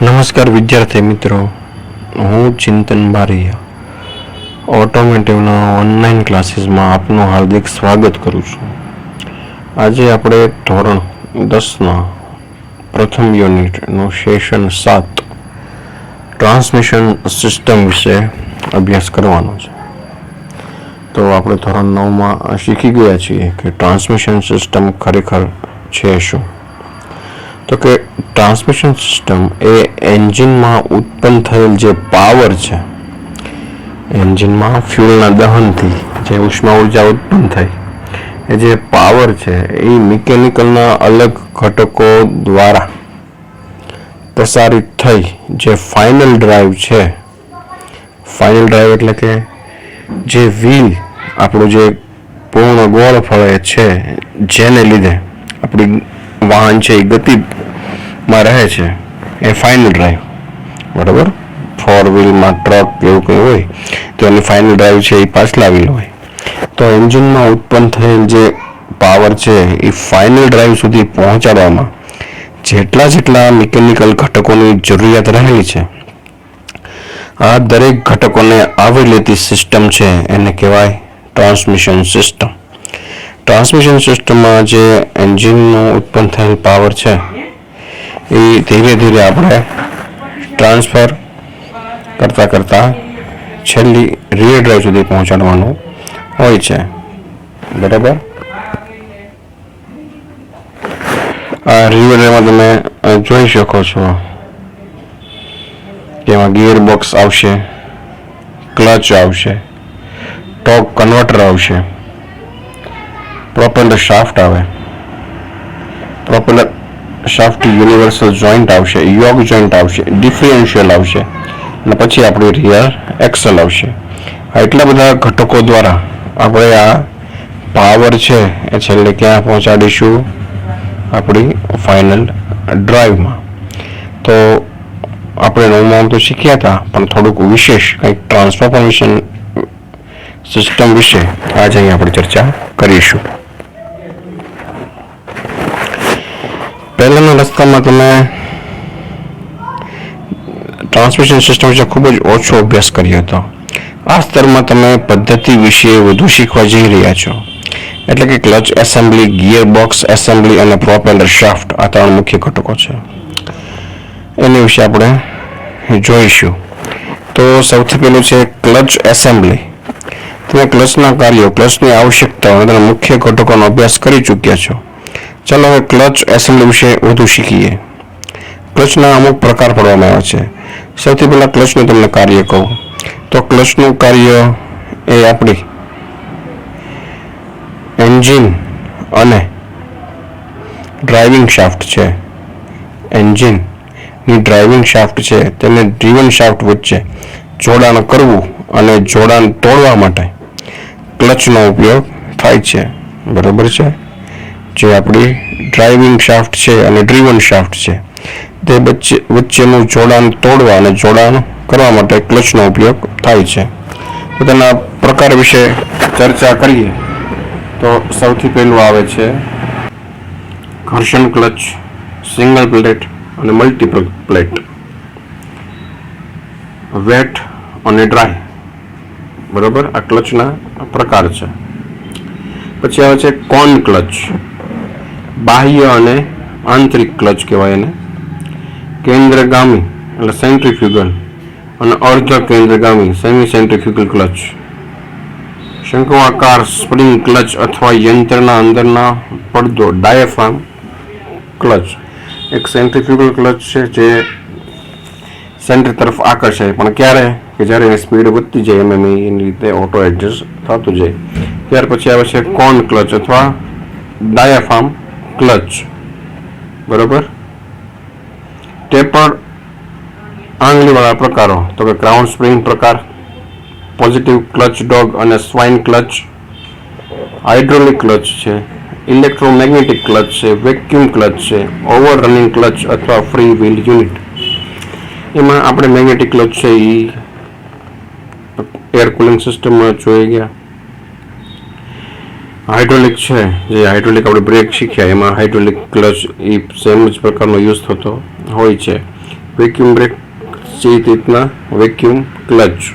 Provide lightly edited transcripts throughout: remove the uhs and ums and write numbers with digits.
નમસ્કાર વિદ્યાર્થી મિત્રો, હું ચિંતન બારૈયા ઓટોમેટિવના ઓનલાઈન ક્લાસીસમાં આપનું હાર્દિક સ્વાગત કરું છું. આજે આપણે ધોરણ 10ના પ્રથમ યુનિટનું સેશન 7 ટ્રાન્સમિશન સિસ્ટમ વિશે અભ્યાસ કરવાનો છે. તો આપણે ધોરણ 9માં શીખી ગયા છીએ કે ટ્રાન્સમિશન સિસ્ટમ ખરેખર છે શું. તો કે ટ્રાન્સમિશન સિસ્ટમ એ એન્જિનમાં ઉત્પન્ન થયેલ જે પાવર છે, એન્જિનમાં ફ્યુલના દહનથી જે ઉષ્મા ઉર્જા ઉત્પન્ન થઈ એ જે પાવર છે એ મિકેનિકલના અલગ ઘટકો દ્વારા પ્રસારિત થઈ જે ફાઇનલ ડ્રાઈવ છે. ફાઇનલ ડ્રાઈવ એટલે કે જે વ્હીલ આપણું જે પૂર્ણ ગોળ ફરે છે, જેને લીધે આપણી વાહન છે એ ગતિમાં રહે છે, એ ફાઇનલ ડ્રાઈવ. બરાબર, 4 વ્હીલમાં ટ્રક એવું કંઈ હોય તો એની ફાઇનલ ડ્રાઈવ છે એ પાછલા વ્હીલ હોય. તો એન્જિનમાં ઉત્પન્ન થયેલ જે પાવર છે એ ફાઇનલ ડ્રાઈવ સુધી પહોંચાડવામાં જેટલા મિકેનિકલ ઘટકોની જરૂરિયાત રહેલી છે, આ દરેક ઘટકોને આવરી લેતી સિસ્ટમ છે એને કહેવાય ટ્રાન્સમિશન સિસ્ટમ. ટ્રાન્સમિશન સિસ્ટમમાં જે એન્જિનનો ઉત્પન્ન થયેલ પાવર છે એ ધીરે ધીરે આપણે ટ્રાન્સફર કરતાં છેલ્લી રિયર ડ્રાઈવ સુધી પહોંચાડવાનું હોય છે. બરાબર, આ રિયર ડ્રાઈવમાં તમે જોઈ શકો છો કે એમાં ગિયર બોક્સ આવશે, ક્લચ આવશે, ટોર્ક કન્વર્ટર આવશે, પ્રોપેલર શાફ્ટ આવે, પ્રોપેલર શાફ્ટ યુનિવર્સલ જોઈન્ટ આવશે, યોગ જોઈન્ટ આવશે, ડિફરન્શિયલ આવશે અને પછી આપણી રિયર એક્સલ આવશે. આ એટલા બધા ઘટકો દ્વારા આપણે આ પાવર છે એ છેલ્લે ક્યાં પહોંચાડીશું? આપણી ફાઇનલ ડ્રાઈવમાં. તો આપણે 9માં તો શીખ્યા હતા, પણ થોડુંક વિશેષ કંઈક ટ્રાન્સફોર્મેશન સિસ્ટમ વિશે આજે અહીં આપણે ચર્ચા કરીશું. પહેલાના રસ્તામાં તમે ટ્રાન્સમિશન સિસ્ટમ વિશે ખૂબ જ ઓછો અભ્યાસ કર્યો હતો. આ સ્તરમાં તમે પદ્ધતિ વિશે વધુ શીખવા જઈ રહ્યા છો. એટલે કે clutch assembly, gear box assembly અને પ્રોપેલર શાફ્ટ, આ 3 મુખ્ય ઘટકો છે. એની વિશે આપણે જોઈશું. તો સૌથી પહેલું છે ક્લચ એસેમ્બલી. તમે ક્લચના કાર્યો, ક્લચની આવશ્યકતાઓ અને તેના મુખ્ય ઘટકોનો અભ્યાસ કરી ચૂક્યા છો. ચાલો હવે ક્લચ એસેમ્બલી વિશે વધુ શીખીએ. ક્લચના અમુક પ્રકાર પાડવામાં આવ્યા છે. સૌથી પહેલા ક્લચનું તમને કાર્ય કહું તો ક્લચનું કાર્ય એ આપણી એન્જિન અને ડ્રાઇવિંગ શાફ્ટ છે. એન્જિનની ડ્રાઇવિંગ શાફ્ટ છે તેને ડ્રીવન શાફ્ટ વચ્ચે જોડાણ કરવું અને જોડાણ તોડવા માટે ક્લચનો ઉપયોગ થાય છે. બરાબર છે. જે આપણી ડ્રાઇવિંગ શાફ્ટ છે અને ડ્રીવન શાફ્ટ છે તે વચ્ચેનું જોડાણ તોડવા અને જોડાણ કરવા માટે ક્લચનો ઉપયોગ થાય છે. તો તેના પ્રકાર વિશે ચર્ચા કરીએ તો સૌથી પહેલું આવે છે ઘર્ષણ ક્લચ, સિંગલ પ્લેટ અને મલ્ટીપલ પ્લેટ, વેટ અને ડ્રાય. બરાબર, આ ક્લચના પ્રકાર છે. પછી આવે છે કોન ક્લચ. બાહ્ય અને આંતરિક ક્લચ કહેવાય એને. કેન્દ્રગામી એટલે સેન્ટ્રીફ્યુગલ અને અર્ધ કેન્દ્રગામી સેમી સેન્ટ્રીફ્યુગલ ક્લચ. શંકુઆકાર સ્પ્રિંગ ક્લચ અથવા યંત્રના અંદરના પડદો ડાયાફ્રામ ક્લચ. એક સેન્ટ્રીફ્યુગલ ક્લચ છે જે સેન્ટર તરફ આકર્ષાય, પણ ક્યારે કે જ્યારે એની સ્પીડ વધતી જાય એમ એની રીતે ઓટો એડજસ્ટ થતું જાય. ત્યાર પછી આવે છે કોન ક્લચ અથવા ડાયાફ્રામ ક્લચ. બરાબર. ટેપર આંગળીવાળા પ્રકારો તો કે ક્રાઉન સ્પ્રિંગ પ્રકાર, પોઝિટિવ ક્લચ ડોગ અને સ્વાઇન ક્લચ, હાઇડ્રોલિક ક્લચ છે, ઇલેક્ટ્રોમેગ્નેટિક ક્લચ છે, વેક્યુમ ક્લચ છે, ઓવર રનિંગ ક્લચ અથવા ફ્રી વ્હીલ યુનિટ. એમાં આપણે મેગ્નેટિક ક્લચ છે એ એર કુલિંગ સિસ્ટમમાં જોઈ ગયા. હાઇડ્રોલિક છે, જે હાઇડ્રોલિક આપણે બ્રેક શીખ્યા એમાં હાઇડ્રોલિક ક્લચ એ સેમ જ પ્રકારનો યુઝ થતો હોય છે. વેક્યુમ બ્રેક, સી રીતના વેક્યુમ ક્લચ,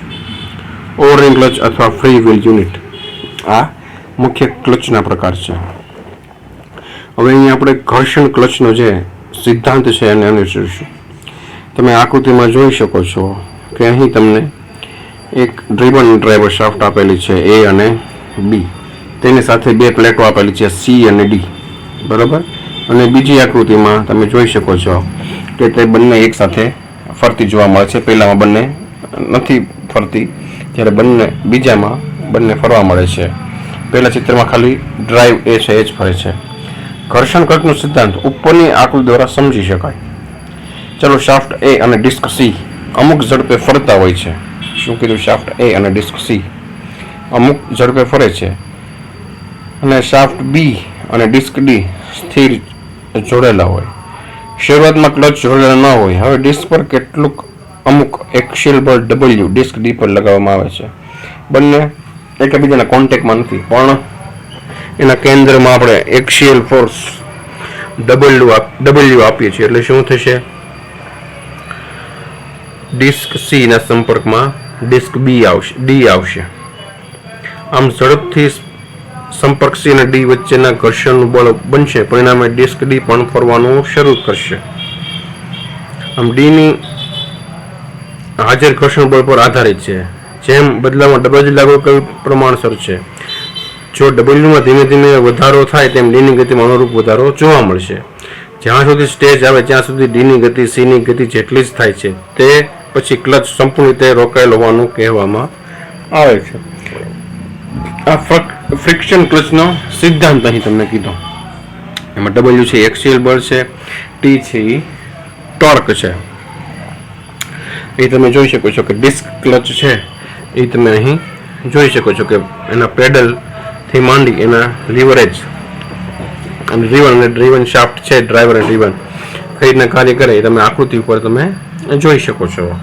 ઓવરરિંગ ક્લચ અથવા ફ્રી વ્હીલ યુનિટ. આ મુખ્ય ક્લચના પ્રકાર છે. હવે અહીંયા આપણે ઘર્ષણ ક્લચનો જે સિદ્ધાંત છે એને અનુસરીશું. તમે આકૃતિમાં જોઈ શકો છો કે અહીં તમને એક ડ્રીવન ડ્રાઈવર શાફ્ટ આપેલી છે એ અને બી, તેની સાથે બે પ્લેટો આપેલી છે સી અને ડી, બરાબર. અને બીજી આકૃતિમાં તમે જોઈ શકો છો કે તે બંને એક સાથે ફરતી જોવા મળે છે. પહેલામાં બંને નથી ફરતી, જ્યારે બીજામાં બંને ફરવા મળે છે. પહેલા ચિત્રમાં ખાલી ડ્રાઈવ એ છે એ જ ફરે છે. ઘર્ષણ ક્લચનો સિદ્ધાંત ઉપરની આકૃતિ દ્વારા સમજી શકાય. ચલો, શાફ્ટ એ અને ડિસ્ક સી અમુક ઝડપે ફરતા હોય છે. શું કીધું? શાફ્ટ એ અને ડિસ્ક સી અમુક ઝડપે ફરે છે, અને શાફ્ટ બી અને ડિસ્ક ડી સ્થિર જોડેલા હોય. શરૂઆતમાં ક્લચ જોડેલા ન હોય. હવે ડિસ્ક પર કેટલુંક અમુક એક્સિયલ બળ ડબલ્યુ ડિસ્ક ડી પર લગાવવામાં આવે છે. બંને એકબીજાના કોન્ટેક્ટમાં નથી, પણ એના કેન્દ્રમાં આપણે એક્સિયલ ફોર્સ ડબલ્યુ આપીએ છીએ. એટલે શું થશે? ડિસ્ક સી ના સંપર્કમાં ડિસ્ક ડી આવશે. આમ ઝડપથી સંપર્ક સી અને ડી વચ્ચેના ઘર્ષણનું બળ બનશે. પરિણામે ડિસ્ક ડી પણ ફરવાનું શરૂ કરશે. આમ ડીની હાજર ઘર્ષણ બળ પર આધારિત છે. જેમ બદલામાં ડબલ્યુ લાગુ કરવું પ્રમાણસર છે. જો ડબલ્યુમાં ધીમે ધીમે વધારો થાય તેમ ડીની ગતિમાં અનુરૂપ વધારો જોવા મળશે. જ્યાં સુધી સ્ટેજ આવે ત્યાં સુધી ડીની ગતિ સીની ગતિ જેટલી જ થાય છે. તે પછી ક્લચ સંપૂર્ણ રીતે રોકાયેલ હોવાનું કહેવામાં આવે છે. આ ફ્રિક્શન ક્લચનો સિદ્ધાંત અહીં તમને કીધો. એમાં ડબલ્યુ છે એક્સિયલ બળ છે, ટી છે એ ટોર્ક છે. એ તમે જોઈ શકો છો કે ડિસ્ક ક્લચ છે એ તમે અહીં જોઈ શકો છો કે એના પેડલ થી માંડી એના લીવરેજ અને ડ્રીવન શાફ્ટ છે, ડ્રાઈવર અને ડ્રીવન કઈ રીતના કાર્ય કરે એ તમે આકૃતિ ઉપર તમે જોઈ શકો છો.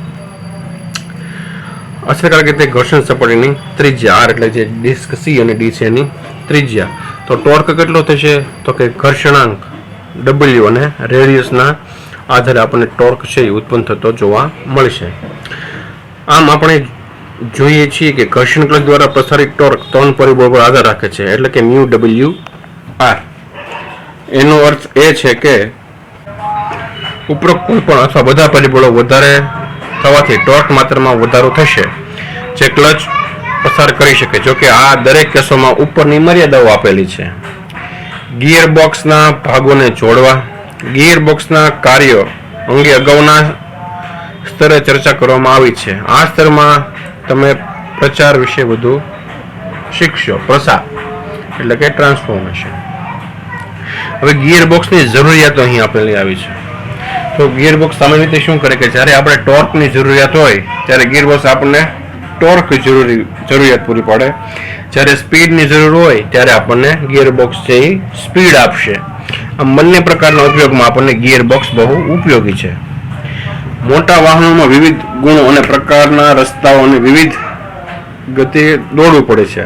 અસરકારક રીતે ઘર્ષણ સપાટીની ત્રિજ્યા આર, એટલે જે ડિસ્ક સી અને ડી છે એની ત્રિજ્યા. તો ટોર્ક કેટલો થશે? તો કે ઘર્ષણાંક ડબલ્યુ અને રેડિયસના આધારે આપણને ટોર્ક છે એ ઉત્પન્ન થતો જોવા મળશે. આમ આપણે જોઈએ છીએ કે ઘર્ષણ ક્લચ દ્વારા પ્રસારિત ટોર્ક 3 પરિબળો પર આધાર રાખે છે, એટલે કે મ્યુ ડબલ્યુ આર. એનો અર્થ એ છે કે ઉપરોક્ત કોઈ પણ અથવા બધા પરિબળો વધારે થવાથી ટોર્ક માત્રામાં વધારો થશે, જે ક્લચ પસાર કરી શકે. જો કે આ દરેક કેસોમાં ઉપરની મર્યાદાઓ આપેલી છે. ગિયર બોક્સના ભાગોને જોડવા. ગિયર બોક્સના કાર્યો અંગે અગાઉના સ્તરે ચર્ચા કરવામાં આવી છે. આ સ્તરમાં તમે પ્રચાર વિશે વધુ શીખશો. પ્રસાર એટલે કે ટ્રાન્સફોર્મેશન. હવે ગિયર બોક્સની જરૂરિયાતો અહીં આપેલી આવી છે. તો ગિયર બોક્સ સામાન્ય રીતે શું કરે કે જ્યારે આપણે ટોર્કની જરૂરિયાત હોય ત્યારે ગિયર બોક્સ આપણને ટોર્ક જરૂરિયાત પૂરી પાડે. જ્યારે સ્પીડની જરૂર હોય ત્યારે આપણને ગિયર બોક્સ છે એ સ્પીડ આપશે. આમ બંને પ્રકારના ઉપયોગમાં આપણને ગિયર બોક્સ બહુ ઉપયોગી છે. મોટા વાહનોમાં વિવિધ ગુણો અને પ્રકારના રસ્તાઓ અને વિવિધ ગતિએ દોડવું પડે છે.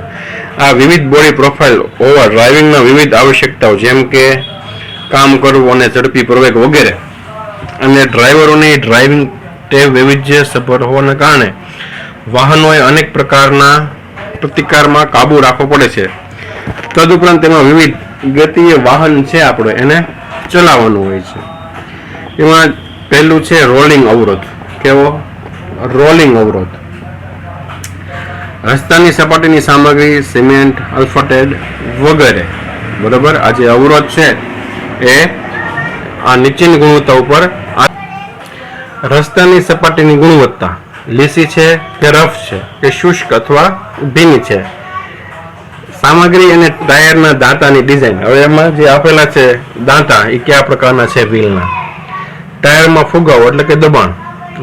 આ વિવિધ બોડી પ્રોફાઇલ હોવા ડ્રાઇવિંગના વિવિધ આવશ્યકતાઓ, જેમ કે કામ કરવું અને ઝડપી પ્રવેગ વગેરે, અને ડ્રાઈવરોની ડ્રાઇવિંગ ટેવ વૈવિધ્યસભર હોવાના કારણે વાહનોએ અનેક પ્રકારના પ્રતિકારમાં કાબુ રાખવો પડે છે. તદુપરાંત તેમાં વિવિધ ગતિએ વાહન છે આપણે એને ચલાવવાનું હોય છે. એમાં પહેલું છે રોલિંગ અવરોધ. કેવો? રોલિંગ અવરોધ. રસ્તાની સપાટીની સામગ્રી સિમેન્ટ, અલ્ફાટેડ વગેરે, બરોબર. આ જે અવરોધ છે એ આ નીચેની ગુણવત્તા ઉપર. રસ્તાની સપાટીની ગુણવત્તા લીસી છે કે રફ છે કે શુષ્ક અથવા ભીની છે. સામગ્રી અને ટાયરના દાંતાની ડિઝાઇન. હવે એમાં જે આપેલા છે દાંતા એ કયા પ્રકારના છે? વ્હીલના. ટાયરમાં ફુગાવો એટલે કે દબાણ,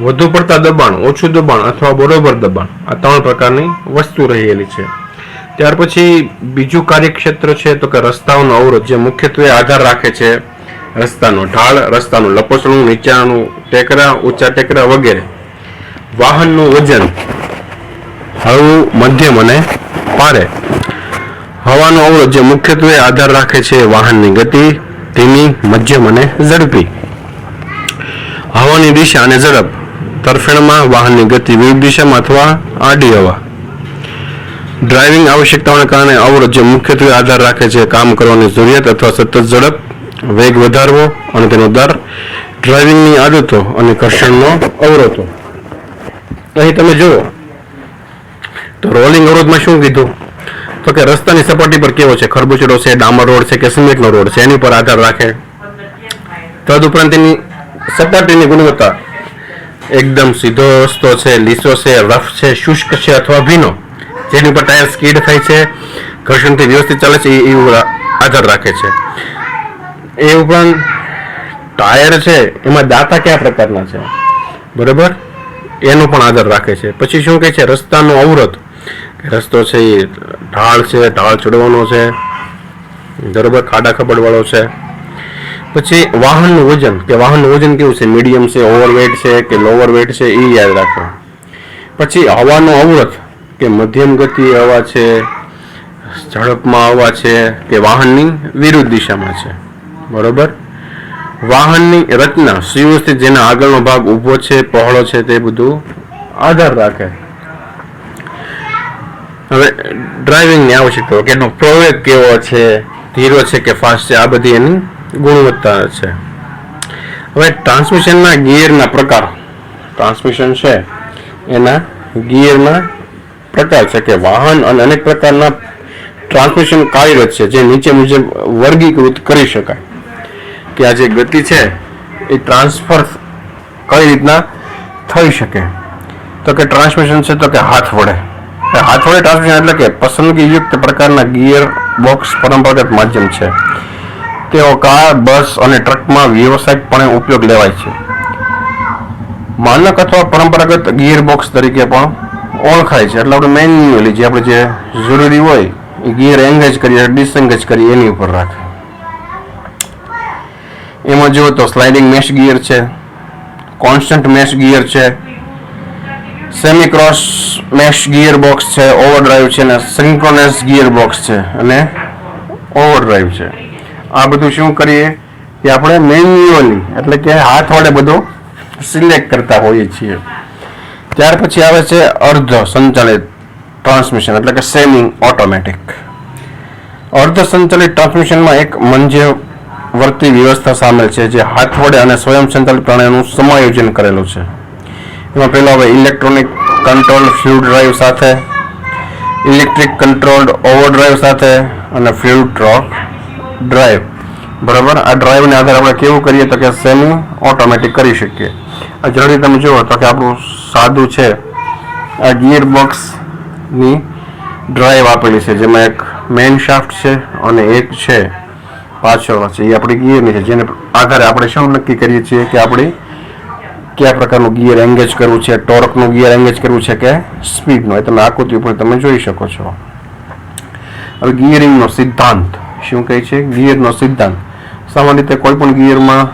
વધુ પડતા દબાણ, ઓછું દબાણ અથવા બરોબર દબાણ. આ 3 પ્રકારની વસ્તુ રહેલી છે. ત્યાર પછી બીજું કાર્યક્ષેત્ર છે તો કે રસ્તાઓનો અવરોધ, જે મુખ્યત્વે આધાર રાખે છે રસ્તાનો ઢાળ, રસ્તાનું લપસણું, નીચાનું ટેકરા, ઊંચા ટેકરા વગેરે. વાહનનું વજન હળવું, મધ્યમ અને ભારે. હવાનો અવરોધ, જે મુખ્યત્વે આધાર રાખે છે વાહનની ગતિ, ધીમી, મધ્યમ અને ઝડપી. હવાની દિશા અને ઝડપ, તરફેણમાં વાહનની ગતિ વિરુદ્ધ દિશામાં અથવા આડી હવા. ડ્રાઇવિંગ આવશ્યકતાઓને કારણે અવરોધ જે મુખ્યત્વે આધાર રાખે છે કામ કરવાની જરૂરિયાત અથવા સતત ઝડપ, વેગ વધારવો અને તેનો દર, ડ્રાઇવિંગની આદતો અને ઘર્ષણનો અવરોધો. અહીં તમે જુઓ તો રોલિંગ અવરોધમાં શું કીધું તો કે રસ્તાની સપાટી પર કેવો છે, ખરબૂચડો છે, ડામર રોડ છે કે સિમેન્ટનો રોડ છે, એની પર આધાર રાખે. તદુપરાંત તેની સપાટીની ગુણવત્તા એકદમ સીધો રસ્તો છે, લીસો છે, રફ છે, શુષ્ક છે અથવા ભીનો, જેની પર ટાયર સ્કીડ થાય છે, ઘર્ષણથી વ્યવસ્થિત ચાલે છે, એ આધાર રાખે છે. એ ઉપરાંત ટાયર છે એમાં દાંતા કયા પ્રકારના છે, બરોબર, એનો પણ આધાર રાખે છે. પછી શું કહે છે, રસ્તાનો અવરોધ, રસ્તો છે એ ઢાળ છે, ઢાળ ચડવાનો છે, બરોબર, ખાડા ખબડવાળો છે. પછી વાહનનું વજન, કે વાહનનું વજન કેવું છે, મીડિયમ છે, ઓવરવેટ છે કે લોવર વેટ છે, એ યાદ રાખો. પછી હવાનો અવરોધ, કે મધ્યમ ગતિ હવા છે, ઝડપમાં હવા છે કે વાહનની વિરુદ્ધ દિશામાં છે, બરોબર. વાહનની રચના સુવ્યવસ્થિત, જેના આગળનો ભાગ ઊભો છે, પહોળો છે, તે બધું આધાર રાખે. હવે ડ્રાઇવિંગની આવશ્યકતાઓ, કે એનો પ્રવેગ કેવો છે, ધીરો છે કે ફાસ્ટ છે, આ બધી એની ગુણવત્તા છે. હવે ટ્રાન્સમિશનના ગિયરના પ્રકાર, ટ્રાન્સમિશન છે એના ગિયરના પ્રકાર છે કે વાહન અને અનેક પ્રકારના ટ્રાન્સમિશન કાર્યરત છે, જે નીચે મુજબ વર્ગીકૃત કરી શકાય. કે આ જે ગતિ છે એ ટ્રાન્સફર કઈ રીતના થઈ શકે, તો કે ટ્રાન્સમિશન છે તો કે હાથ વડે. હાથ વડે ટ્રાન્સમિશન એટલે કે પસંદગીયુક્ત પ્રકારના ગિયર બોક્સ પરંપરાગત માધ્યમ છે. તેઓ કાર, બસ અને ટ્રકમાં વ્યવસાયિકપણે ઉપયોગ લેવાય છે. માનક અથવા પરંપરાગત ગિયર બોક્સ તરીકે પણ ઓળખાય છે. એટલે આપણે મેન્યુઅલી જે આપણે જે જરૂરી હોય એ ગિયર એંગેજ કરીએ, ડિસએંગેજ કરીએ એની ઉપર રાખે. એમાં જુઓ તો સ્લાઇડિંગ મેશ ગિયર છે, કોન્સ્ટન્ટ મેશ ગિયર છે, semi cross mesh gear box છે, ઓવરડ્રાઈવ છે અને સિંક્રોનસ ગિયર બોક્સ છે અને ઓવરડ્રાઈવ છે. આ બધું શું કરીએ કે આપણે મેન્યુઅલી એટલે કે હાથ વડે બધું સિલેક્ટ કરતા હોઈએ છીએ. ત્યાર પછી આવે છે અર્ધ સંચાલિત ટ્રાન્સમિશન એટલે કે સેમી ઓટોમેટિક. અર્ધ સંચાલિત ટ્રાન્સમિશનમાં એક મધ્યવર્તી વ્યવસ્થા સામેલ છે, જે હાથ વડે અને સ્વયં સંચાલિત પ્રણાલીનું સમાયોજન કરેલું છે. એમાં પહેલો હવે ઇલેક્ટ્રોનિક કંટ્રોલ ફ્લુઇડ ડ્રાઈવ સાથે, ઇલેક્ટ્રિક કંટ્રોલ્ડ ઓવરડ્રાઈવ સાથે અને ફ્લુઇડ ડ્રોપ ડ્રાઈવ, બરાબર. આ ડ્રાઈવને આધારે આપણે કેવું કરીએ તો કે સેમી ઓટોમેટિક કરી શકીએ. આ જલ્દી તમે જુઓ તો કે આપણું સાદું છે, આ ગિયર બોક્સની ડ્રાઈવ આપેલી છે, જેમાં એક મેઇન શાફ્ટ છે અને એક છે પાછળ છે, એ આપણી ગિયરની છે, જેને આધારે આપણે શું નક્કી કરીએ છીએ કે આપણે કયા પ્રકારનું ગિયર એંગેજ કરવું છે, ટોર્કનું ગિયર એંગેજ કરવું છે કે સ્પીડનું. એ તમે આકૃતિ ઉપર તમે જોઈ શકો છો. હવે ગિયરિંગનો સિદ્ધાંત શું કહે છે? ગિયરનો સિદ્ધાંત સામાન્ય રીતે કોઈ પણ ગિયરમાં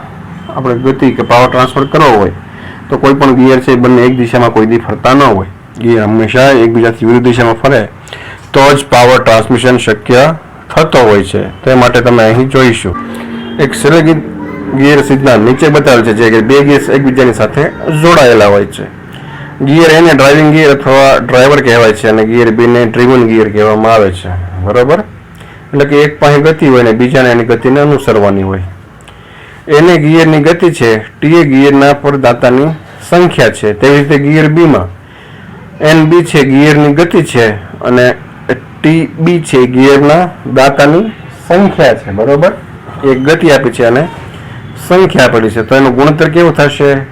આપણે ગતિ કે પાવર ટ્રાન્સફર કરવો હોય તો કોઈ પણ ગિયર છે બંને એક દિશામાં કોઈ દી ફરતા ન હોય. ગિયર હંમેશા એકબીજાથી વિરુદ્ધ દિશામાં ફરે તો જ પાવર ટ્રાન્સમિશન શક્ય થતો હોય છે. તે માટે તમે અહીં જોઈશું એક સરળ ગિયર સિદ્ધાંત નીચે બતાવેલ છે, જે બે ગિયર્સ એકબીજાની સાથે જોડાયેલા હોય છે. ગિયર એને ડ્રાઇવિંગ ગિયર અથવા ડ્રાઈવર કહેવાય છે અને ગિયર બીને ડ્રીવન ગિયર કહેવામાં આવે છે, બરોબર. એટલે કે એક પાસે ગતિ હોય ને બીજાને એની ગતિને અનુસરવાની હોય. એને ગિયરની ગતિ છે, ટી ગિયરના પરદાતાની સંખ્યા છે. તેવી રીતે ગિયર બીમાં NB છે ગિયરની ગતિ છે અને TB છે ગિયરના દાતાની સંખ્યા છે, બરોબર. એક ગતિ આપી છે અને સંખ્યા આપેલી છે, તો એનું ગુણોત્તર કેવું થશે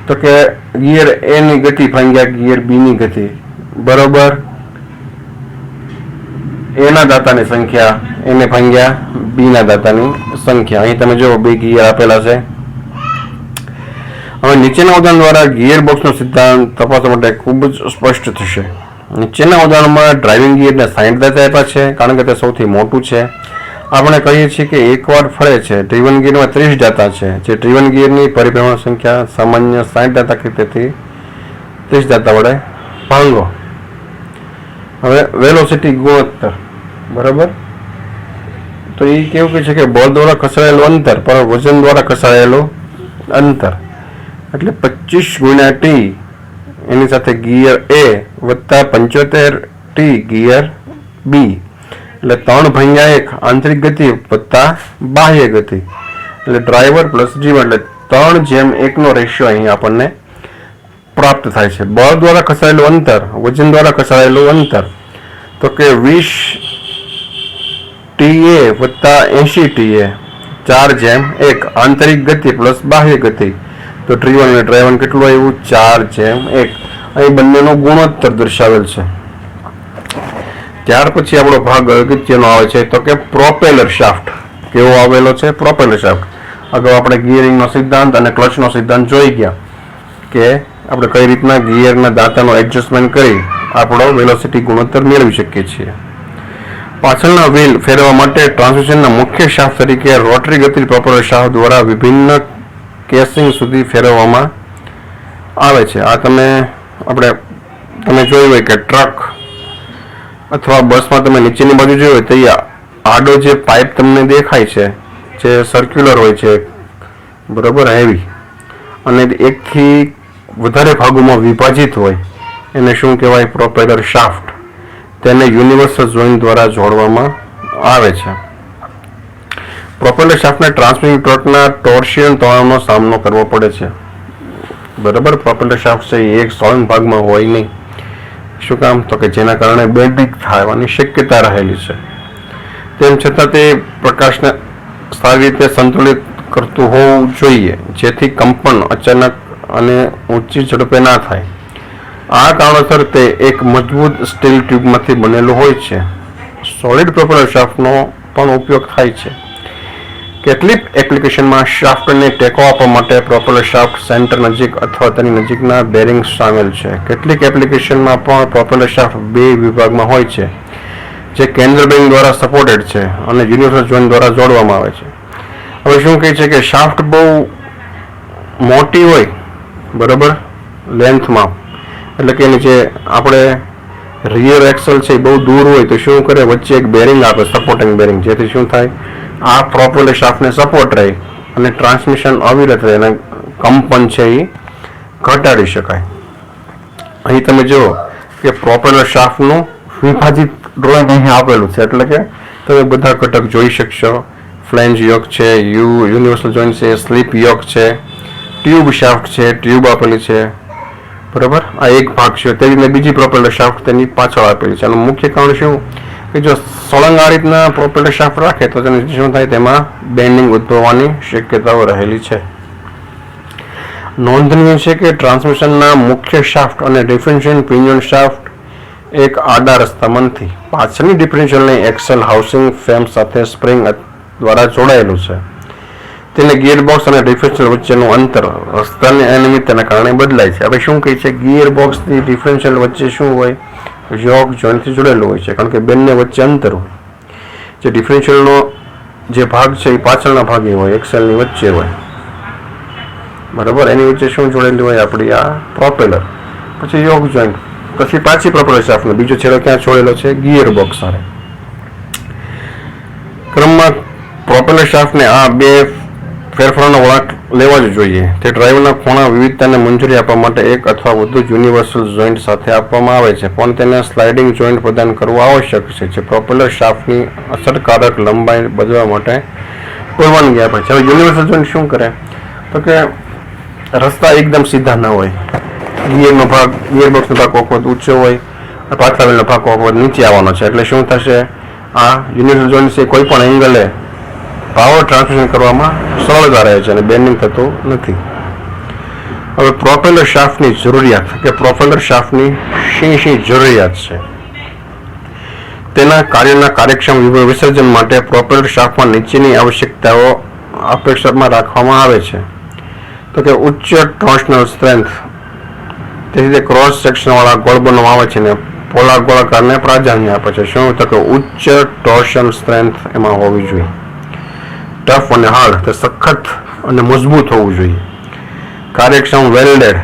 તો કે ગિયર A ની ગતિ ભાગ્યા ગિયર B ની ગતિ, બરોબર. A ના દાતાની સંખ્યા એને ભાગ્યા B ના દાતાની સંખ્યા. અહીં તમે જો બે ગિયર આપેલા છે. હવે નીચેના ઉદાહરણ દ્વારા ગિયર બોક્સનો સિદ્ધાંત તપાસવા માટે ખૂબ જ સ્પષ્ટ થશે. નીચેના ઉદાહરણમાં ડ્રાઇવિંગ ગિયરને 60 દાતા આપ્યા છે, કારણ કે તે સૌથી મોટું છે. આપણે કહીએ છીએ કે એકવાર ફરે છે. ડ્રીવન ગિયરમાં 30 દાતા છે, જે ડ્રીવન ગિયરની પરિભ્રમણ સંખ્યા સામાન્ય 60 દાતા કે તેથી 30 દાતા વડે ભાંગો. હવે વેલોસિટી ગુણોત્તર, બરાબર. તો એ કેવું કહે છે કે બળ દ્વારા ખસેડાયેલું અંતર પર વજન દ્વારા ખસેડાયેલું અંતર. એટલે 25 ગુણ્યા ટી એની સાથે ગિયર એ વત્તા 75 ટી ગિયર બી, એટલે 3/1 આંતરિક ગતિ વત્તા બાહ્ય ગતિ, એટલે ડ્રાઈવર પ્લસ ડ્રીવર, એટલે 3:1 રેશિયો અહીં આપણને પ્રાપ્ત થાય છે. બળ દ્વારા ખસેડેલું અંતર, વજન દ્વારા ખસેડેલું અંતર, તો કે 20 TA વત્તા 80 TA, 4:1 આંતરિક ગતિ પ્લસ બાહ્ય ગતિ, તો ડ્રીવર અને ડ્રાઈવર કેટલું આવ્યું? 4:1. અહીં બંનેનો ગુણોત્તર દર્શાવેલ છે. ત્યાર પછી આપણો ભાગ અગત્યનો આવે છે તો કે પ્રોપેલર શાફ્ટ. કેવો આવેલો છે? Propeller shaft. અગાઉ આપણે ગિયરિંગનો સિદ્ધાંત અને ક્લચનો સિદ્ધાંત જોઈ ગયા કે આપણે કઈ રીતના ગિયરના દાંતાનો એડજસ્ટમેન્ટ કરી આપણો વેલોસિટી ગુણોત્તર મેળવી શકીએ છીએ. પાછળના વ્હીલ ફેરવવા માટે ટ્રાન્સમિશનના મુખ્ય શાફ્ટ તરીકે રોટરી ગતિ પ્રોપેલર શાફ્ટ દ્વારા વિભિન્ન કેસિંગ સુધી ફેરવવામાં આવે છે. આ તમે જોયું હોય કે ટ્રક અથવા બસમાં તમે નીચેની બાજુ જોયું હોય તો આડો જે પાઇપ તમને દેખાય છે જે સર્ક્યુલર હોય છે, બરોબર, હેવી, અને એકથી વધારે ભાગોમાં વિભાજિત હોય એને શું કહેવાય? Propeller shaft. તેને યુનિવર્સલ જોઈન્ટ દ્વારા જોડવામાં આવે છે. પ્રોપેલર શાફ્ટને ટ્રાન્સમિશન ટોર્કના ટોર્સિયન તણાવનો સામનો કરવો પડે છે. બરાબર, પ્રોપેલર શાફ્ટ છે એ એક સોલિડ ભાગમાં હોય નહીં. શું કામ? તો કે જેના કારણે બેન્ડિંગ થવાની શક્યતા રહેલી છે. તેમ છતાં તે પ્રકાશને સારી રીતે સંતુલિત કરતું હોવું જોઈએ જેથી કંપન અચાનક અને ઊંચી ઝડપે ના થાય. આ કારણોસર તે એક મજબૂત સ્ટીલ ટ્યુબમાંથી બનેલું હોય છે. સોલિડ પ્રોપેલર શાફ્ટનો પણ ઉપયોગ થાય છે. કેટલીક એપ્લિકેશનમાં શાફ્ટને ટેકો આપવા માટે પ્રોપેલર શાફ્ટ સેન્ટર નજીક અથવા તેની નજીકના બેરિંગ્સ સામેલ છે. કેટલીક એપ્લિકેશનમાં પણ પ્રોપેલર શાફ્ટ બે વિભાગમાં હોય છે જે કેન્દ્ર બેરિંગ દ્વારા સપોર્ટેડ છે અને યુનિવર્સલ જોઈન્ટ દ્વારા જોડવામાં આવે છે. હવે શું કહે છે કે શાફ્ટ બહુ મોટી હોય, બરાબર, લેન્થમાં, એટલે કે એની જે આપણે રિયર એક્સલ છે એ બહુ દૂર હોય તો શું કરે? વચ્ચે એક બેરિંગ આપે, સપોર્ટિંગ બેરિંગ, જેથી શું થાય? આ પ્રોપેલર શાફ્ટને સપોર્ટ રહે અને ટ્રાન્સમિશન અવિરત રહે અને કંપન છે એ ઘટાડી શકાય. અહીં તમે જુઓ કે પ્રોપેલર શાફ્ટનું વિભાજિત ડ્રોઈંગ અહીં આપેલું છે, એટલે કે તમે બધા ઘટક જોઈ શકશો. ફ્લેન્જ યોક છે, યુનિવર્સલ જોઈન્ટ છે, સ્લીપ યોક છે, ટ્યુબ શાફ્ટ છે, ટ્યુબ આપેલી છે, બરાબર, આ એક ભાગ છે. તે રીતે બીજી પ્રોપેલર શાફ્ટ તેની પાછળ આપેલી છે. આનું મુખ્ય કારણ શું કે જો સળંગ આ રીતના પ્રોપેલર શાફ્ટ રાખે તો તેને શું થાય? તેમાં બેન્ડિંગ ઉદ્ભવવાની શક્યતાઓ રહેલી છે. નોંધનીય છે કે ટ્રાન્સમિશનના મુખ્ય શાફ્ટ અને ડિફરન્શિયલ પિનિયન શાફ્ટ એક આડા રસ્તામાં નથી. પાછળની ડિફરન્શિયલની એક્સેલ હાઉસિંગ ફ્રેમ સાથે સ્પ્રિંગ દ્વારા જોડાયેલું છે. તેને ગિયરબોક્સ અને ડિફરન્શિયલ વચ્ચેનું અંતર રસ્તાની અનિયમિતતાના કારણે બદલાય છે. હવે શું કહે છે? ગિયરબોક્સની ડિફરન્શિયલ વચ્ચે શું હોય? યોક જોઈન્ટથી જોડેલું હોય છે, કારણ કે બંને વચ્ચે અંતર હોય. જે ડિફરન્શિયલનો જે ભાગ છે એ પાછળના ભાગે હોય, એક્સેલની વચ્ચે હોય, બરાબર. એની વચ્ચે શું જોડેલું હોય? આપણી આ પ્રોપેલર, પછી યોક જોઈન્ટ, પછી પાછી પ્રોપેલર શાફ્ટનો બીજો છેડો ક્યાં છોડેલો છે? ગિયરબોક્સ સાથે. ક્રમમાં પ્રોપેલર શાફ્ટને આ બે ફેરફારોનો વળાંક લેવા જ જોઈએ. તે ડ્રાઈવરના ખૂણા વિવિધતાને મંજૂરી આપવા માટે એક અથવા વધુ યુનિવર્સલ જોઈન્ટ સાથે આપવામાં આવે છે, પણ તેને સ્લાઇડિંગ જોઈન્ટ પ્રદાન કરવું આવશ્યક છે જે પ્રોપેલર શાફ્ટની અસરકારક લંબાઈ બદલવા માટે પરવાનગી આપે છે. હવે યુનિવર્સલ જોઈન્ટ શું કરે? તો કે રસ્તા એકદમ સીધા ન હોય. ગિયરનો ભાગ, ગિયરબોક્સનો ભાગ કોક વખત ઊંચો હોય, પાછલા વ્હીલનો ભાગ કોક વખત નીચે આવવાનો છે, એટલે શું થશે? આ યુનિવર્સલ જોઈન્ટ છે કોઈ પણ એંગલે પાવર ટ્રાન્સમિશન કરવામાં સરળતા રહે છે અને બેન્ડિંગ થતું નથી. હવે પ્રોપેલર શાફ્ટની જરૂરિયાત, કે પ્રોપેલર શાફ્ટની શી જરૂરિયાત છે? તેના કાર્યના કાર્યક્ષમ વિસર્જન માટે પ્રોપેલર શાફ્ટમાં નીચેની આવશ્યકતાઓ અપેક્ષામાં રાખવામાં આવે છે. તો કે ઉચ્ચ ટોર્શનલ સ્ટ્રેન્થ, તેથી તે ક્રોસ સેક્શનવાળા ગોળ બનવામાં આવે છે ને પોલાર ગોળાકારને પ્રાધાન્ય આપે છે. શું? તો કે ઉચ્ચ ટોર્શન સ્ટ્રેન્થ એમાં હોવી જોઈએ. ટફ અને હાર્ડ, તે સખત અને મજબૂત હોવું જોઈએ. કાર્યક્ષમ વેલ્ડેડ,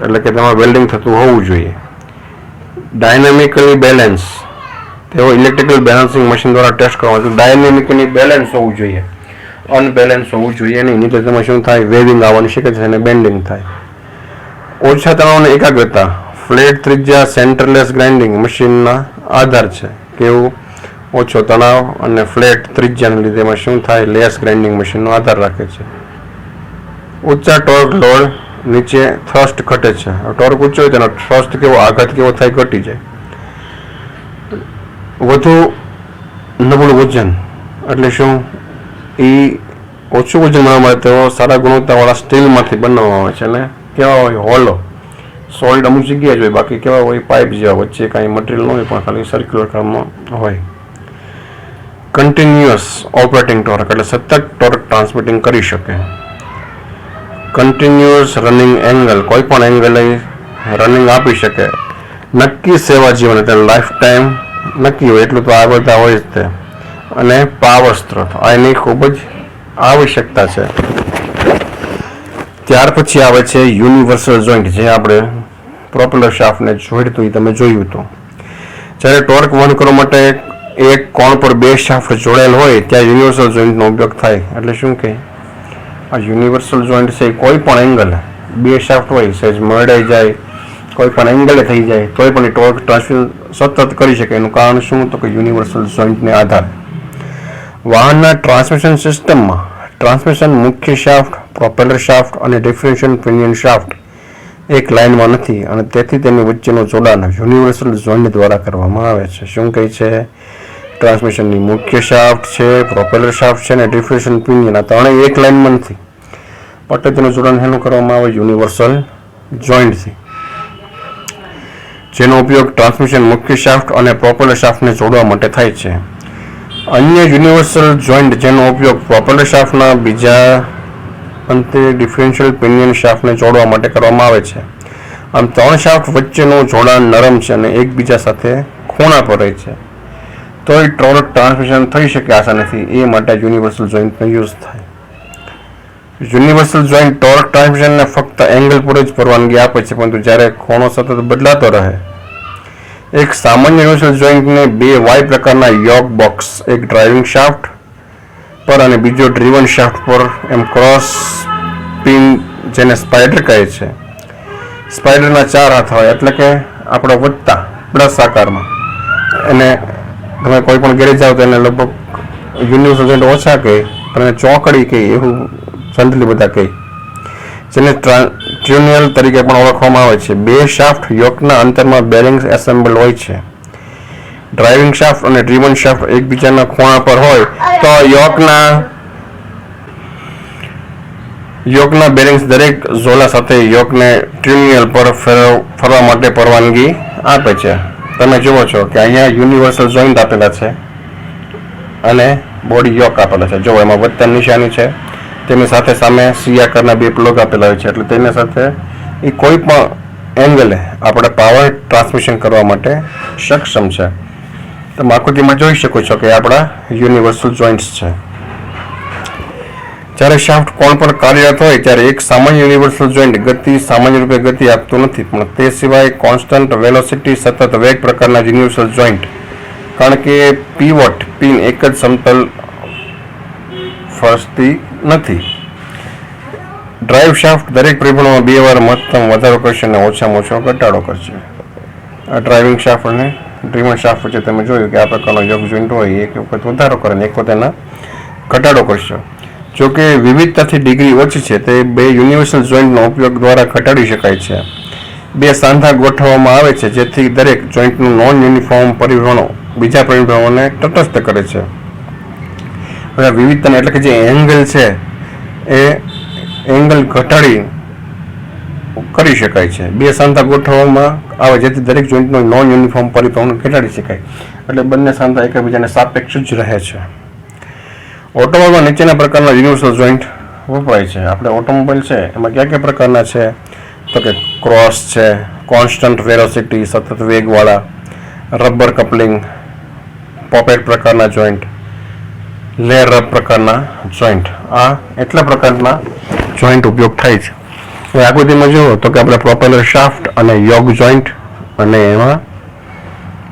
એટલે કે તેમાં વેલ્ડિંગ થતું હોવું જોઈએ. ડાયનેમિકલી બેલેન્સ, તેઓ ઇલેક્ટ્રિકલ બેલેન્સિંગ મશીન દ્વારા ટેસ્ટ કરવામાં આવે છે. ડાયનેમિકલી બેલેન્સ હોવું જોઈએ. અનબેલેન્સ હોવું જોઈએ નહીં તો તેમાં શું થાય, વેવિંગ આવવાની શક્યતા છે અને બેન્ડિંગ થાય. ઓછા તણાવની એકાગ્રતા, ફ્લેટ ત્રિજ્યા સેન્ટરલેસ ગ્રાઇન્ડિંગ મશીનના આધાર છે. કેવું? ઓછો તણાવ અને ફ્લેટ ત્રિજ્યાને લીધે એમાં શું થાય, લેસ ગ્રાઇન્ડિંગ મશીનનો આધાર રાખે છે. ઊંચા ટોર્ક લોડ નીચે થ્રસ્ટ ઘટે છે. ટોર્ક ઊંચો હોય તેનો થ્રસ્ટ કેવો, આઘાત કેવો થાય, ઘટી જાય. વધુ નબળું વજન એટલે શું? એ ઓછું વજન મળવા માટે તેઓ સારા ગુણવત્તાવાળા સ્ટીલમાંથી બનાવવામાં આવે છે અને કેવા હોય, હોલો સોલિડ અમુક જગ્યાએ જ હોય, બાકી કેવા હોય, પાઇપ જેવા, વચ્ચે કાંઈ મટીરિયલ ન હોય પણ ખાલી સર્ક્યુલર કામમાં હોય. કન્ટિન્યુઅસ ઓપરેટિંગ ટોર્ક એટલે સતત ટોર્ક ટ્રાન્સમિટિંગ કરી શકે. કન્ટિન્યુઅસ રનિંગ એંગલ, કોઈ પણ એંગલે રનિંગ આપી શકે. નક્કી સેવા જીવન એટલે લાઈફ ટાઈમ નક્કી હોય એટલું તો આ બધા હોય જ તે. અને પાવર સ્ત્રોત આ એની ખૂબ જ આવશ્યકતા છે. ત્યાર પછી આવે છે યુનિવર્સલ જોઈન્ટ, જે આપણે પ્રોપેલર શાફ્ટને જોડતું એ તમે જોયું હતું. જ્યારે ટોર્ક વહન કરવા માટે એક કોણ પર બે શાફ્ટ જોડાયેલ હોય ત્યાં યુનિવર્સલ જોઈન્ટનો ઉપયોગ થાય. એટલે શું કે આ યુનિવર્સલ જોઈન્ટ છે કોઈ પણ એંગલ બે શાફ્ટ હોય સહેજ મળાઈ જાય, કોઈ પણ એંગલે થઈ જાય તોય પણ એ ટોર્ક ટ્રાન્સફર સતત કરી શકે. એનું કારણ શું? તો કે યુનિવર્સલ જોઈન્ટને આધારે. વાહનના ટ્રાન્સમિશન સિસ્ટમમાં ટ્રાન્સમિશન મુખ્ય શાફ્ટ, પ્રોપેલર શાફ્ટ અને ડિફરન્શિયલ પિનિયન શાફ્ટ એક લાઇનમાં નથી અને તેથી તેની વચ્ચેનું જોડાણ યુનિવર્સલ જોઈન્ટ દ્વારા કરવામાં આવે છે. શું કહે છે? ટ્રાન્સમિશનની મુખ્ય શાફ્ટ છે, પ્રોપેલર શાફ્ટ છે અને ડિફરન્શિયલ પિનિયન, આ ત્રણેય એક લાઇનમાં નથી પણ તેનું જોડાણ શેનું કરવામાં આવે? યુનિવર્સલ જોઈન્ટથી, જેનો ઉપયોગ ટ્રાન્સમિશન મુખ્ય શાફ્ટ અને પ્રોપેલર શાફ્ટને જોડવા માટે થાય છે. અન્ય યુનિવર્સલ જોઈન્ટ જેનો ઉપયોગ પ્રોપેલર શાફ્ટના બીજા અંતે ડિફરન્શિયલ પિનિયન શાફ્ટને જોડવા માટે કરવામાં આવે છે. આમ ત્રણ શાફ્ટ વચ્ચેનું જોડાણ નરમ છે અને એકબીજા સાથે ખૂણા પર રહે છે તો એ ટોર્ક ટ્રાન્સમિશન થઈ શકે આસાનીથી. એ માટે યુનિવર્સલ જોઈન્ટનો યુઝ થાય. યુનિવર્સલ જોઈન્ટ ટોર્ક ટ્રાન્સમિશનને ફક્ત એંગલ પર જ પરવાનગી આપે છે, પરંતુ જ્યારે ખૂણો સતત બદલાતો રહે. એક સામાન્ય યુનિવર્સલ જોઈન્ટને બે વાય પ્રકારના યોક બોક્સ, એક ડ્રાઇવિંગ શાફ્ટ પર અને બીજો ડ્રીવન શાફ્ટ પર એમ ક્રોસ પિન, જેને સ્પાઈડર કહે છે. સ્પાઈડરના 4 હાથ હોય એટલે કે આપણે વધતા પ્લસ આકારમાં. એને તમે કોઈ પણ ગેરેજ જાઓ તો એને લગભગ યુનિવર્સલ જોઈન્ટ ઓછા કહે પણ એને ચોકડી કહે, એવું જનરલી બધા કહે, જેને ટ્યુનિયલ તરીકે પણ ઓળખવામાં આવે છે. બે શાફ્ટ યોકના અંતરમાં બેરિંગ્સ એસેમ્બલ હોય છે. ડ્રાઇવિંગ શાફ્ટ અને ડ્રીવન શાફ્ટ એકબીજાના ખૂણા પર હોય તો યોકના બેરિંગ્સ દરેક ઝોલા સાથે યોકને ટ્યુનિયલ પર ફરવા માટે પરવાનગી આપે છે. તમે જુઓ છો કે અહીંયા યુનિવર્સલ જોઈન્ટ આપેલા છે અને બોડી યોક આપેલા છે. જો એમાં વધતા નિશાની છે, તેની સાથે સામે સી આકારના બે પ્લગ આપેલા હોય છે એટલે તેની સાથે એ કોઈ પણ એંગલે આપણે પાવર ટ્રાન્સમિશન કરવા માટે સક્ષમ છે. તમે આકૃતિમાં જોઈ શકો છો કે આપણા યુનિવર્સલ જોઈન્ટ્સ છે. જ્યારે શાફ્ટ કોણ પર કાર્યરત હોય ત્યારે એક સામાન્ય યુનિવર્સલ જોઈન્ટ સામાન્ય રૂપે ગતિ આપતું નથી, પણ તે સિવાય કોન્સ્ટન્ટ વેલોસિટી સતત વેગ પ્રકારના યુનિવર્સલ જોઈન્ટ, કારણ કે પીવોટ પિન એક જ સમતલ ફરતી નથી. ડ્રાઇવ શાફ્ટ દરેક પરિબળોમાં 2 વાર મહત્તમ વધારો કરશે અને ઓછામાં ઓછો ઘટાડો કરશે. આ ડ્રાઇવિંગ શાફ્ટ અને ડ્રીવન શાફ્ટ વચ્ચે તમે જોયું કે આ પ્રકારનો યોગ જોઈન્ટ હોય, એક વખત વધારો કરે અને એક વખત એના ઘટાડો કરશે. જોકે વિવિધતાથી ડિગ્રી ઓછી છે તે બે યુનિવર્સલ જોઈન્ટનો ઉપયોગ દ્વારા ઘટાડી શકાય છે. બે સાંધા ગોઠવવામાં આવે છે જેથી દરેક જોઈન્ટનું નોન યુનિફોર્મ પરિભ્રમણો બીજા પરિભ્રમણોને તટસ્થ કરે છે. વિવિધતાને એટલે કે જે એંગલ છે એ એંગલ ઘટાડી કરી શકાય છે. બે સાંધા ગોઠવવામાં આવે જેથી દરેક જોઈન્ટનું નોન યુનિફોર્મ પરિભ્રમણ ઘટાડી શકાય, એટલે બંને સાંધા એકબીજાને સાપેક્ષ જ રહે છે. ઓટોમોબાઈલમાં નીચેના પ્રકારના યુનિવર્સલ જોઈન્ટ વપરાય છે. આપણે ઓટોમોબાઈલ છે એમાં કયા કયા પ્રકારના છે તો કે ક્રોસ છે, કોન્સ્ટન્ટ વેલોસિટી સતત વેગવાળા, રબર કપલિંગ, પોપેટ પ્રકારના જોઈન્ટ, લેર રબ પ્રકારના જોઈન્ટ. આ એટલા પ્રકારના જોઈન્ટ ઉપયોગ થાય છે. હવે આકૃતિમાં જુઓ તો કે આપણે પ્રોપેલર શાફ્ટ અને યોગ જોઈન્ટ અને એમાં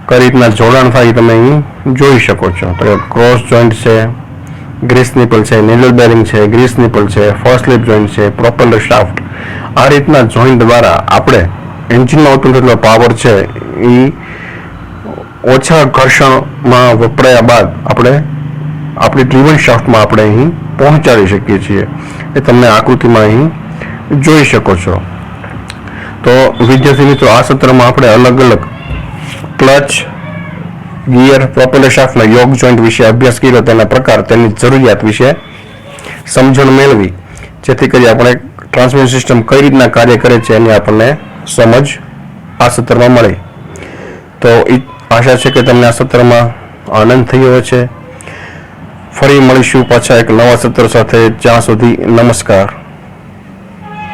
કઈ રીતના જોડાણ થાય તમે અહીં જોઈ શકો છો. તો ક્રોસ જોઈન્ટ છે, ગ્રીસ નિપલ છે, નીડલ બેરિંગ છે, ગ્રીસ નિપલ છે, ફર્સ્ટ સ્લિપ જોઈન્ટ છે, પ્રોપેલર શાફ્ટ, આ રીતના જોઈન્ટ દ્વારા આપણે એન્જિનમાં ઉત્પન્ન થતો પાવર છે એ ઓછા ઘર્ષણમાં વપરાયા બાદ આપણે આપણી ડ્રીવન શાફ્ટમાં આપણે અહીં પહોંચાડી શકીએ છીએ. એ તમને આકૃતિમાં અહીં જોઈ શકો છો. તો વિદ્યાર્થી મિત્રો, આ સત્રમાં આપણે અલગ અલગ ક્લચ, ગિયર, પ્રોપેલર શાફ્ટના યોગ જોઈન્ટ વિશે અભ્યાસ કર્યો, તેના પ્રકાર, તેની જરૂરિયાત વિશે સમજણ મેળવી, જેથી કરી આપણે ટ્રાન્સમિશન સિસ્ટમ કઈ રીતના કાર્ય કરે છે એની આપણને સમજ આ સત્રમાં મળી. તો આશા છે કે તમને આ સત્રમાં આનંદ થયો છે. ફરી મળીશું પાછા એક નવા સત્ર સાથે. જ્યાં સુધી નમસ્કાર.